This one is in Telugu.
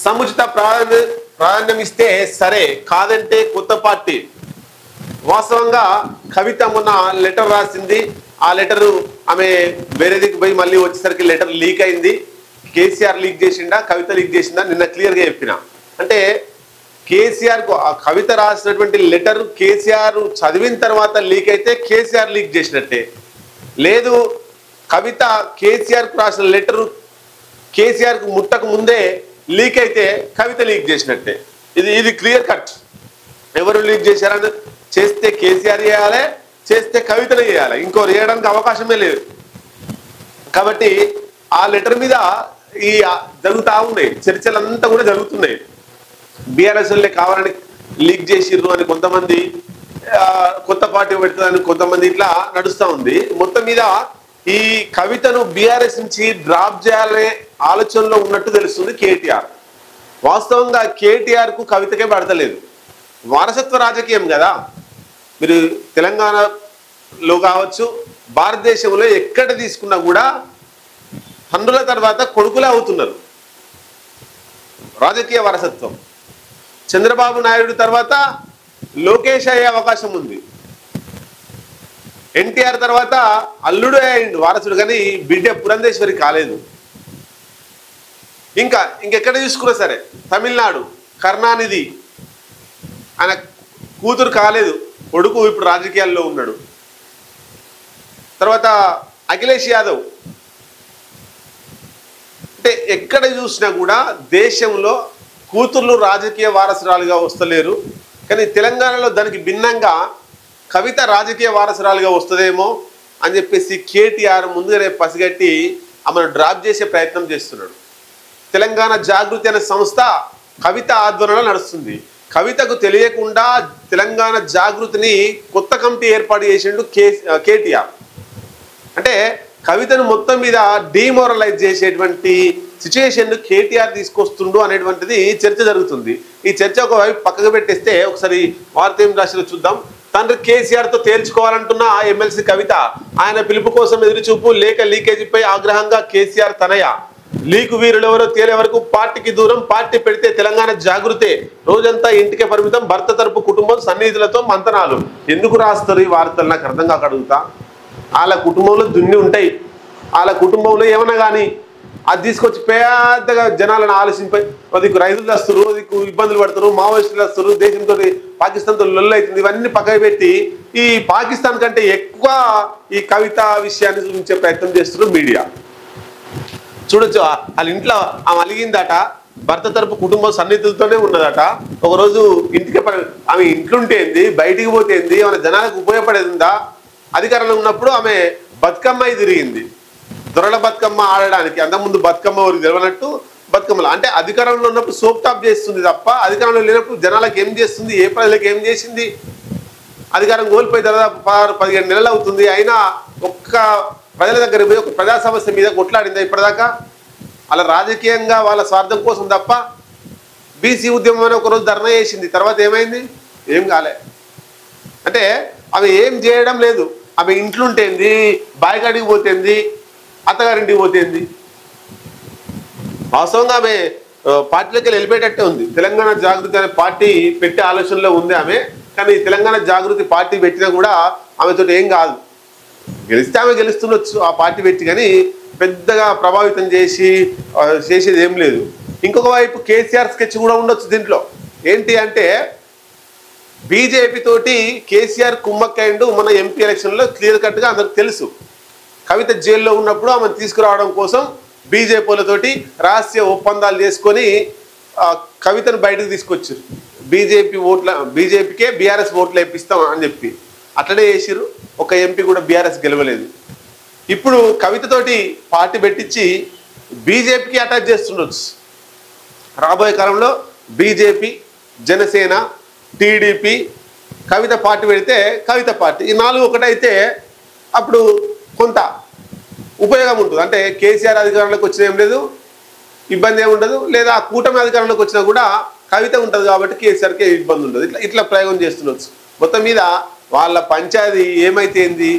సముచిత ప్రాధాన్యం ఇస్తే సరే, కాదంటే కొత్త పార్టీ. వాస్తవంగా కవిత మొన్న లెటర్ రాసింది. ఆ లెటరు ఆమె వేరే దిక్కు పోయి మళ్ళీ వచ్చేసరికి లెటర్ లీక్ అయింది. కేసీఆర్ లీక్ చేసిండా, కవిత లీక్ చేసిందా నిన్న క్లియర్గా చెప్పిన. అంటే కేసీఆర్ కు ఆ కవిత రాసినటువంటి లెటర్ కేసీఆర్ చదివిన తర్వాత లీక్ అయితే కేసీఆర్ లీక్ చేసినట్టే. లేదు, కవిత కేసీఆర్ కు రాసిన లెటర్ కేసీఆర్ కు ముట్టక ముందే లీక్ అయితే కవిత లీక్ చేసినట్టే. ఇది క్లియర్ కట్. ఎవరు లీక్ చేశారని చేస్తే కేసీఆర్ చేయాలి, చేస్తే కవితలు చేయాలి, ఇంకోరు చేయడానికి అవకాశమే లేదు. కాబట్టి ఆ లెటర్ మీద ఈ జరుగుతూ ఉన్నాయి, చర్చలంతా కూడా జరుగుతున్నాయి. బీఆర్ఎస్ వాళ్ళే కావాలని లీక్ చేసిర్రు అని కొంతమంది, కొత్త పార్టీ పెడుతుందని కొంతమంది, ఇట్లా నడుస్తూ ఉంది. మొత్తం మీద ఈ కవితను బీఆర్ఎస్ నుంచి డ్రాప్ చేయాలనే ఆలోచనలో ఉన్నట్టు తెలుస్తుంది కేటీఆర్. వాస్తవంగా కేటీఆర్ కు కవితకే పడతలేదు. వారసత్వ రాజకీయం కదా. మీరు తెలంగాణలో కావచ్చు, భారతదేశంలో ఎక్కడ తీసుకున్నా కూడా తండ్రుల తర్వాత కొడుకులే అవుతున్నారు. రాజకీయ వారసత్వం. చంద్రబాబు నాయుడు తర్వాత లోకేష్ అయ్యే అవకాశం ఉంది. ఎన్టీఆర్ తర్వాత అల్లుడు అయ్యిండు వారసుడు, కానీ బిడ్డ పురంధేశ్వరి కాలేదు. ఇంకెక్కడ చూసుకున్నా సరే, తమిళనాడు కరుణానిధి ఆయన కూతురు కాలేదు, కొడుకు ఇప్పుడు రాజకీయాల్లో ఉన్నాడు. తర్వాత అఖిలేష్ యాదవ్. అంటే ఎక్కడ చూసినా కూడా దేశంలో కూతుర్లు రాజకీయ వారసురాలుగా వస్తలేరు. కానీ తెలంగాణలో దానికి భిన్నంగా కవిత రాజకీయ వారసురాలుగా వస్తుందేమో అని చెప్పేసి కేటీఆర్ ముందుగానే పసిగట్టి ఆమెను డ్రాప్ చేసే ప్రయత్నం చేస్తున్నాడు. తెలంగాణ జాగృతి అనే సంస్థ కవిత ఆధ్వర్యంలో నడుస్తుంది. కవితకు తెలియకుండా తెలంగాణ జాగృతిని కొత్త కమిటీ ఏర్పాటు చేసిండు కేటీఆర్. అంటే కవితను మొత్తం మీద డిమోరలైజ్ చేసేటువంటి సిచ్యువేషన్ కేటీఆర్ తీసుకొస్తుండు అనేటువంటిది చర్చ జరుగుతుంది. ఈ చర్చ ఒకవైపు పక్కకు పెట్టేస్తే ఒకసారి వార్త ఏం రాసిలో చూద్దాం. తండ్రి కేసీఆర్తో తేల్చుకోవాలంటున్న ఎమ్మెల్సీ కవిత, ఆయన పిలుపు కోసం ఎదురుచూపు, లేఖ లీకేజీపై ఆగ్రహంగా కేసీఆర్ తనయ. లీకు వీరులెవరో తేలే వరకు పార్టీకి దూరం, పార్టీ పెడితే తెలంగాణ జాగృతే, రోజంతా ఇంటికే పరిమితం, భర్త తరపు కుటుంబం సన్నిహితులతో మంతనాలు. ఎందుకు రాస్తారు ఈ వార్తలు నాకు అర్థం కాక అడుగుతా. వాళ్ళ కుటుంబంలో దున్ని ఉంటాయి, వాళ్ళ కుటుంబంలో ఏమన్నా కానీ అది తీసుకొచ్చి పెద్దగా జనాలను ఆలోచించిపోయి అదికు రైతులు వస్తారు, అదికు ఇబ్బందులు పడతారు, మావోయిస్టులు వస్తారు, దేశంతో పాకిస్తాన్తో లొల్లు అవుతుంది, ఇవన్నీ పక్కకు పెట్టి ఈ పాకిస్తాన్ కంటే ఎక్కువ ఈ కవిత విషయాన్ని చూపించే ప్రయత్నం చేస్తున్నారు మీడియా. చూడొచ్చు, వాళ్ళ ఇంట్లో ఆమె అలిగిందట, భర్త తరపు కుటుంబం సన్నిహితులతోనే ఉన్నదట. ఒకరోజు ఇంటికి ఆమె ఇంట్లుంటే ఏంది, బయటికి పోతే ఏంది, ఏమైనా జనాలకు ఉపయోగపడేది ఉందా? అధికారంలో ఉన్నప్పుడు ఆమె బతుకమ్మ తిరిగింది, దొరల బతుకమ్మ ఆడడానికి. అంతకుముందు బతుకమ్మ ఊరికి తెలియనట్టు బతుకమ్మలు అంటే అధికారంలో ఉన్నప్పుడు సోప్ టాప్ చేస్తుంది తప్ప అధికారంలో లేనప్పుడు జనాలకు ఏం చేస్తుంది, ఏ ప్రజలకు ఏం చేసింది? అధికారం కోల్పోయి దాదాపు 16-17 నెలలు అవుతుంది. అయినా ఒక్క ప్రజల దగ్గర పోయి ఒక ప్రజా సమస్య మీద కొట్లాడిందా ఇప్పటిదాకా? అలా రాజకీయంగా వాళ్ళ స్వార్థం కోసం తప్ప. బీసీ ఉద్యమం అని ఒకరోజు ధర్నా చేసింది, తర్వాత ఏమైంది? ఏం కాలే. అంటే ఆమె ఏం చేయడం లేదు. ఆమె ఇంట్లుంటేంది, బాయికాడికి పోతేంది, అత్తగారింటికి పోతేంది. వాస్తవంగా ఆమె పార్టీలోకి వెళ్ళిపోయేటట్టే ఉంది. తెలంగాణ జాగృతి అనే పార్టీ పెట్టే ఆలోచనలో ఉంది ఆమె. కానీ తెలంగాణ జాగృతి పార్టీ పెట్టినా కూడా ఆమెతో ఏం కాదు. గెలిస్తే ఆమె గెలుస్తుండొచ్చు ఆ పార్టీ పెట్టి, కానీ పెద్దగా ప్రభావితం చేసేది ఏం లేదు. ఇంకొక వైపు కేసీఆర్ స్కెచ్ కూడా ఉండొచ్చు దీంట్లో. ఏంటి అంటే బీజేపీ తోటి కేసీఆర్ కుమ్మక్కైండు మన ఎంపీ ఎలక్షన్లో, క్లియర్ కట్గా అందరికి తెలుసు. కవిత జైల్లో ఉన్నప్పుడు ఆమెను తీసుకురావడం కోసం బీజేపీలతోటి రహస్య ఒప్పందాలు చేసుకొని కవితను బయటకు తీసుకొచ్చారు. బీజేపీకే బీఆర్ఎస్ ఓట్లు వేపిస్తాం అని చెప్పి అట్లనే చేసిరు. ఒక ఎంపీ కూడా బీఆర్ఎస్ గెలవలేదు. ఇప్పుడు కవితతోటి పార్టీ పెట్టించి బీజేపీకి అటాచ్ చేస్తుండొచ్చు. రాబోయే కాలంలో బీజేపీ, జనసేన, టీడీపీ, కవిత పార్టీ పెడితే కవిత పార్టీ, ఈ 4 ఒకటైతే అప్పుడు కొంత ఉపయోగం ఉంటుంది. అంటే కేసీఆర్ అధికారంలోకి వచ్చినా ఏం లేదు, ఇబ్బంది ఏమి ఉండదు. లేదా ఆ కూటమి అధికారంలోకి వచ్చినా కూడా కవిత ఉంటుంది కాబట్టి కేసీఆర్కే ఇబ్బంది ఉండదు. ఇట్లా ప్రయోగం చేస్తుండొచ్చు. మొత్తం మీద వాళ్ళ పంచాయతీ ఏమైతే ఏంది